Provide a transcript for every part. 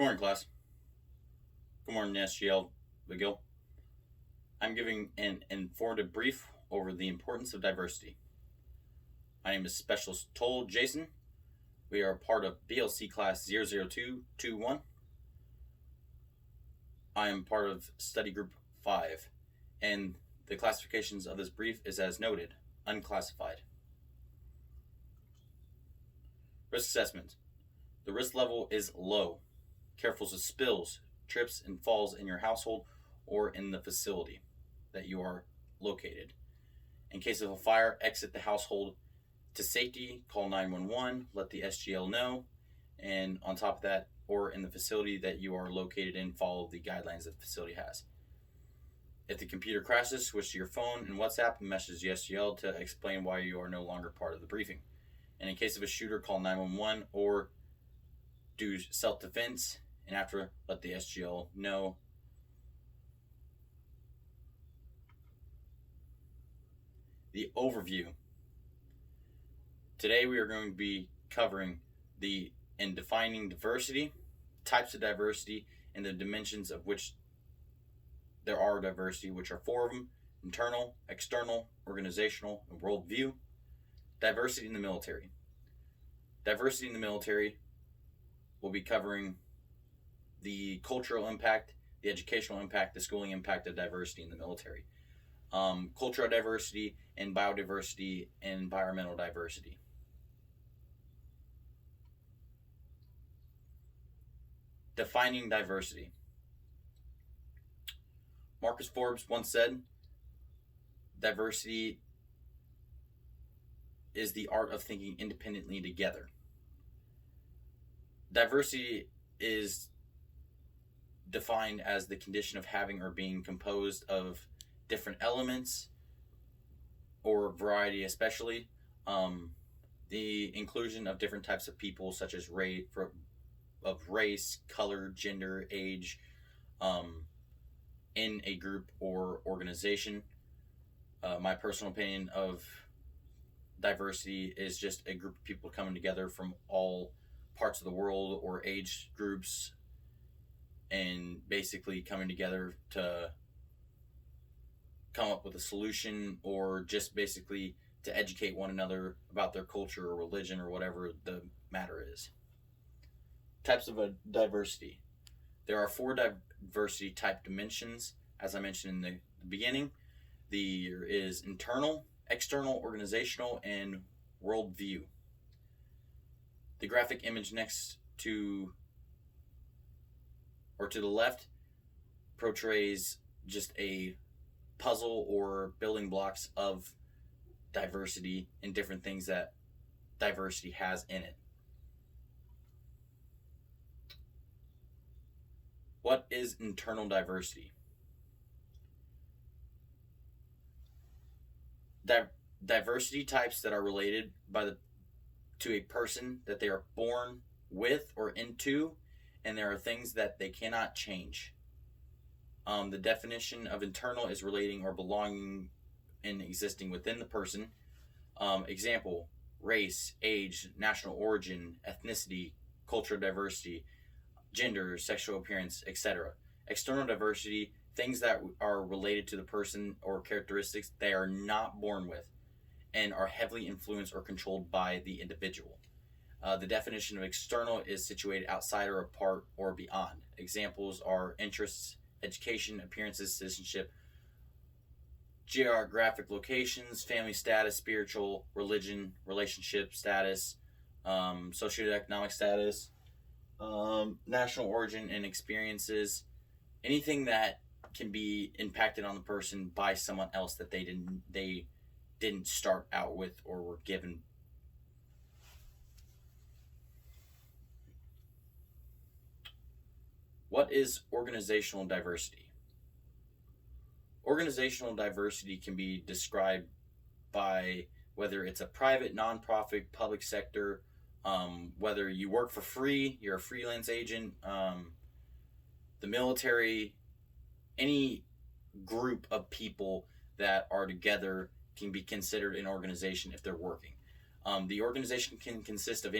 Morning, class. Good morning, SGL McGill. I'm giving an informative brief over the importance of diversity. My name is Specialist Toll Jason. We are part of BLC Class 00221. I am part of Study Group 5, and the classifications of this brief is as noted, unclassified. Risk assessment. The risk level is low. Careful of spills, trips, and falls in your household or in the facility that you are located. In case of a fire, exit the household to safety, call 911, let the SGL know, and on top of that, or in the facility that you are located in, follow the guidelines that the facility has. If the computer crashes, switch to your phone and WhatsApp and message the SGL to explain why you are no longer part of the briefing. And in case of a shooter, call 911 or do self-defense, and after, let the SGL know. The overview. Today we are going to be covering and defining diversity, types of diversity, and the dimensions of which there are diversity, which are four of them: internal, external, organizational, and worldview. Diversity in the military. Diversity in the military will be covering the cultural impact, the educational impact, the schooling impact of diversity in the military. Cultural diversity and biodiversity and environmental diversity. Defining diversity. Marcus Forbes once said, diversity is the art of thinking independently together. Diversity is defined as the condition of having or being composed of different elements or variety, especially the inclusion of different types of people, such as race, color, gender, age, in a group or organization. My personal opinion of diversity is just a group of people coming together from all parts of the world or age groups, and basically coming together to come up with a solution, or just basically to educate one another about their culture or religion or whatever the matter is. Types of diversity. There are four diversity type dimensions, as I mentioned in the beginning. There is internal, external, organizational, and worldview. The graphic image next to the left portrays just a puzzle or building blocks of diversity and different things that diversity has in it. What is internal diversity? Diversity types that are related to a person that they are born with or into, and there are things that they cannot change. The definition of internal is relating or belonging and existing within the person. Example: race, age, national origin, ethnicity, cultural diversity, gender, sexual appearance, etc. External diversity, things that are related to the person or characteristics they are not born with and are heavily influenced or controlled by the individual. The definition of external is situated outside or apart or beyond. Examples are interests, education, appearances, citizenship, geographic locations, family status, spiritual, religion, relationship status, socioeconomic status, national origin and experiences, anything that can be impacted on the person by someone else that they didn't start out with or were given. What is organizational diversity? Organizational diversity can be described by whether it's a private, nonprofit, public sector, whether you work for free, you're a freelance agent, the military, any group of people that are together can be considered an organization if they're working. The organization can't consist of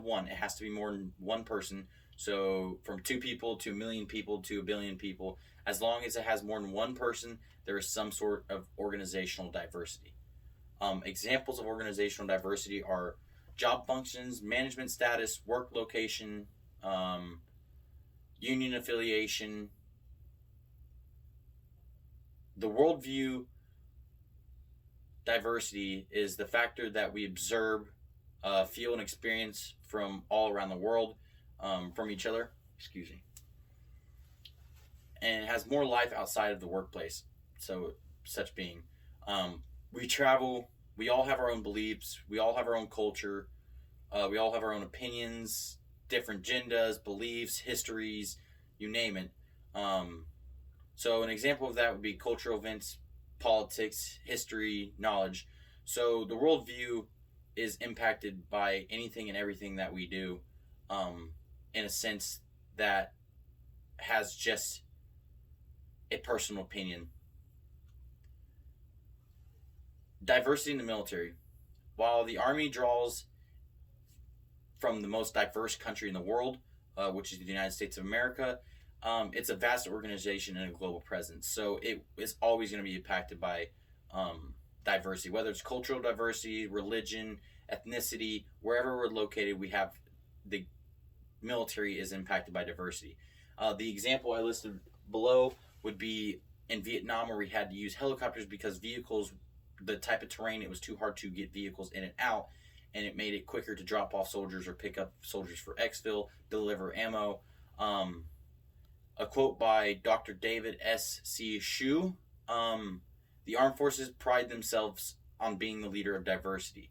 one. It has to be more than one person So from 2 people to 1 million people to 1 billion people, as long as it has more than one person, there is some sort of organizational diversity. Examples of organizational diversity are job functions, management status, work location, union affiliation. The worldview diversity is the factor that we observe, feel, and experience from all around the world, from each other. Excuse me. And it has more life outside of the workplace. So, such being, we travel. We all have our own beliefs. We all have our own culture. We all have our own opinions, different agendas, beliefs, histories, you name it. So an example of that would be cultural events, politics, history, knowledge. So the worldview is impacted by anything and everything that we do, in a sense that has just a personal opinion. Diversity in the military. While the Army draws from the most diverse country in the world, which is the United States of America, it's a vast organization and a global presence. So it is always going to be impacted by diversity, whether it's cultural diversity, religion, ethnicity, wherever we're located, we have the military is impacted by diversity. The example I listed below would be in Vietnam, where we had to use helicopters because vehicles, the type of terrain, it was too hard to get vehicles in and out, and it made it quicker to drop off soldiers or pick up soldiers for exfil, deliver ammo. A quote by Dr. David S.C. Shu, the armed forces pride themselves on being the leader of diversity.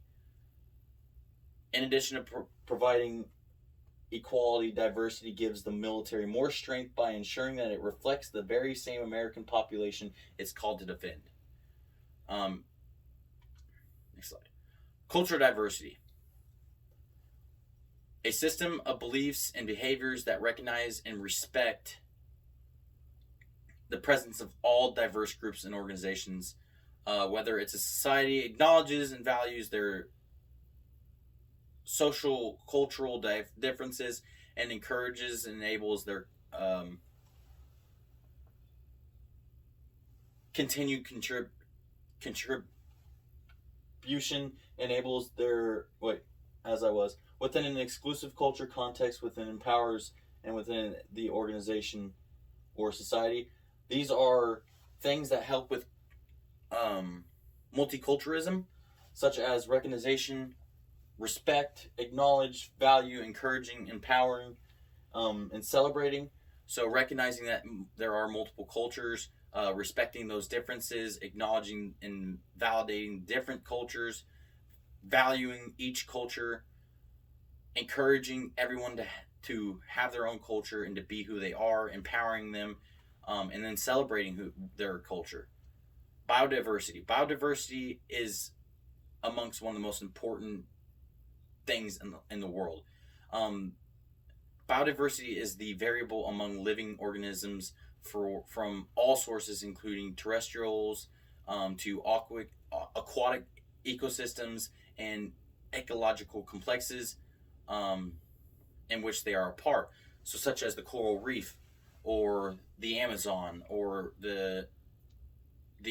In addition to providing equality, diversity gives the military more strength by ensuring that it reflects the very same American population it's called to defend. Next slide. Cultural diversity. A system of beliefs and behaviors that recognize and respect the presence of all diverse groups and organizations, whether it's a society acknowledges and values their social, cultural differences and encourages and enables their continued contribution, enables their within an exclusive culture context, within empowers and within the organization or society. These are things that help with multiculturalism, such as recognition, respect, acknowledge, value, encouraging, empowering, and celebrating. So recognizing that there are multiple cultures, respecting those differences, acknowledging and validating different cultures, valuing each culture, encouraging everyone to have their own culture and to be who they are, empowering them, and then celebrating their culture. Biodiversity. Biodiversity is amongst one of the most important things in the world. Biodiversity is the variable among living organisms from all sources, including terrestrials to aquatic ecosystems and ecological complexes in which they are a part. So such as the coral reef or the Amazon or the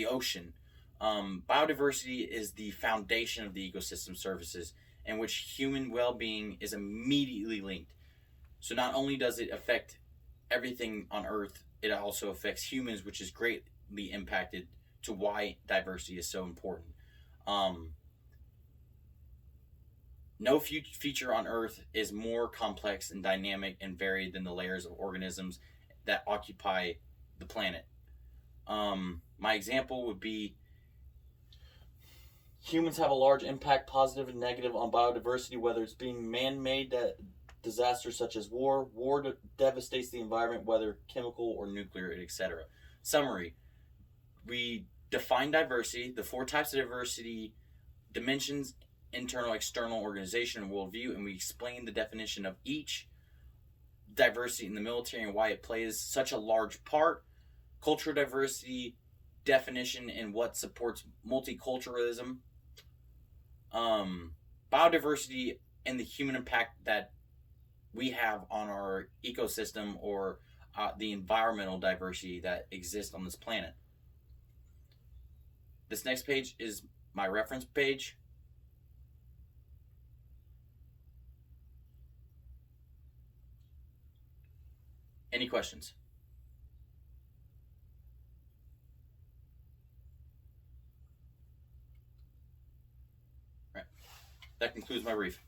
ocean. Biodiversity is the foundation of the ecosystem services in which human well-being is immediately linked. So not only does it affect everything on Earth, it also affects humans, which is greatly impacted to why diversity is so important. No feature on Earth is more complex and dynamic and varied than the layers of organisms that occupy the planet. My example would be humans have a large impact, positive and negative, on biodiversity, whether it's being man-made disasters such as war. War devastates the environment, whether chemical or nuclear, etc. Summary. We define diversity, the 4 types of diversity, dimensions, internal, external, organization, and worldview, and we explain the definition of each diversity in the military and why it plays such a large part. Cultural diversity definition and what supports multiculturalism. Biodiversity and the human impact that we have on our ecosystem or the environmental diversity that exists on this planet. This next page is my reference page. Any questions? All right. That concludes my brief.